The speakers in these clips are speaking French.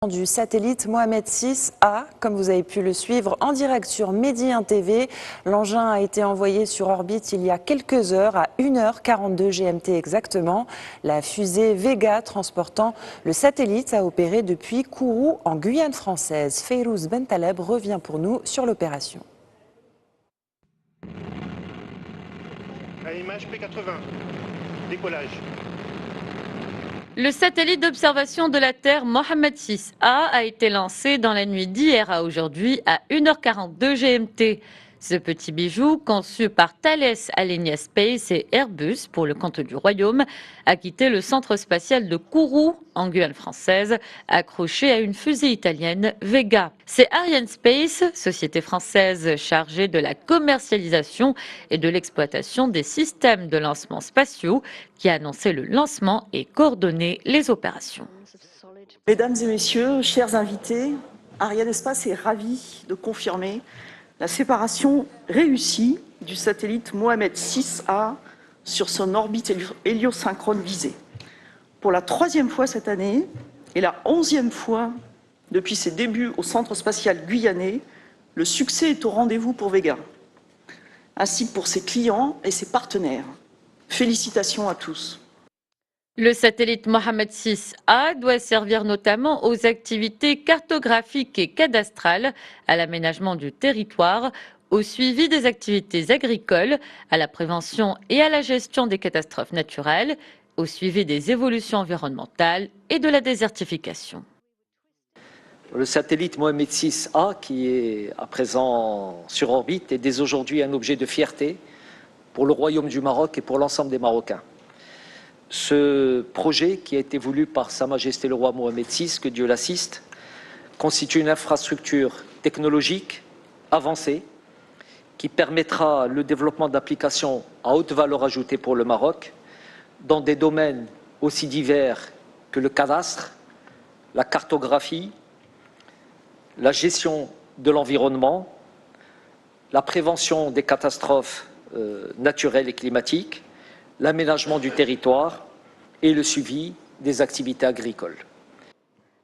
Du satellite Mohamed VI-A, comme vous avez pu le suivre en direct sur Medi 1 TV. L'engin a été envoyé sur orbite il y a quelques heures, à 1h42 GMT exactement. La fusée Vega transportant le satellite a opéré depuis Kourou en Guyane française. Feyrouz Bentaleb revient pour nous sur l'opération. À image P80, décollage. Le satellite d'observation de la Terre Mohamed VI-A a été lancé dans la nuit d'hier à aujourd'hui à 1h42 GMT. Ce petit bijou, conçu par Thales Alenia Space et Airbus pour le compte du Royaume, a quitté le centre spatial de Kourou, en Guyane française, accroché à une fusée italienne Vega. C'est Arianespace, société française chargée de la commercialisation et de l'exploitation des systèmes de lancement spatiaux, qui a annoncé le lancement et coordonné les opérations. Mesdames et messieurs, chers invités, Arianespace est ravi de confirmer la séparation réussie du satellite Mohamed VI-A sur son orbite héliosynchrone visée. Pour la 3e fois cette année et la 11e fois depuis ses débuts au centre spatial guyanais, le succès est au rendez-vous pour Vega, ainsi que pour ses clients et ses partenaires. Félicitations à tous. Le satellite Mohamed VI-A doit servir notamment aux activités cartographiques et cadastrales, à l'aménagement du territoire, au suivi des activités agricoles, à la prévention et à la gestion des catastrophes naturelles, au suivi des évolutions environnementales et de la désertification. Le satellite Mohamed VI-A, qui est à présent sur orbite, est dès aujourd'hui un objet de fierté pour le Royaume du Maroc et pour l'ensemble des Marocains. Ce projet, qui a été voulu par Sa Majesté le Roi Mohamed VI, que Dieu l'assiste, constitue une infrastructure technologique avancée qui permettra le développement d'applications à haute valeur ajoutée pour le Maroc dans des domaines aussi divers que le cadastre, la cartographie, la gestion de l'environnement, la prévention des catastrophes naturelles et climatiques, l'aménagement du territoire et le suivi des activités agricoles.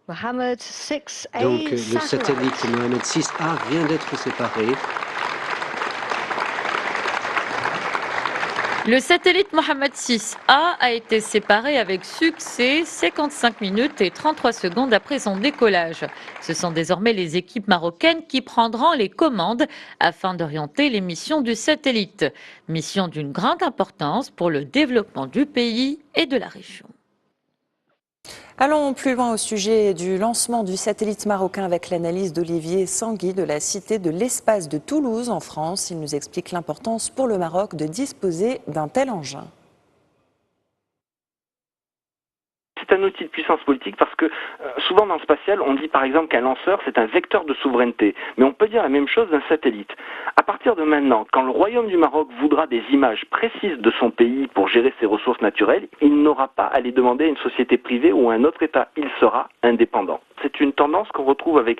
Donc le satellite Mohamed VI-A vient d'être séparé. Le satellite Mohamed VI-A a été séparé avec succès 55 minutes et 33 secondes après son décollage. Ce sont désormais les équipes marocaines qui prendront les commandes afin d'orienter les missions du satellite. Mission d'une grande importance pour le développement du pays et de la région. Allons plus loin au sujet du lancement du satellite marocain avec l'analyse d'Olivier Sangui de la Cité de l'Espace de Toulouse en France. Il nous explique l'importance pour le Maroc de disposer d'un tel engin. C'est un outil de puissance politique parce que souvent dans le spatial, on dit par exemple qu'un lanceur, c'est un vecteur de souveraineté. Mais on peut dire la même chose d'un satellite. À partir de maintenant, quand le Royaume du Maroc voudra des images précises de son pays pour gérer ses ressources naturelles, il n'aura pas à les demander à une société privée ou à un autre État. Il sera indépendant. C'est une tendance qu'on retrouve avec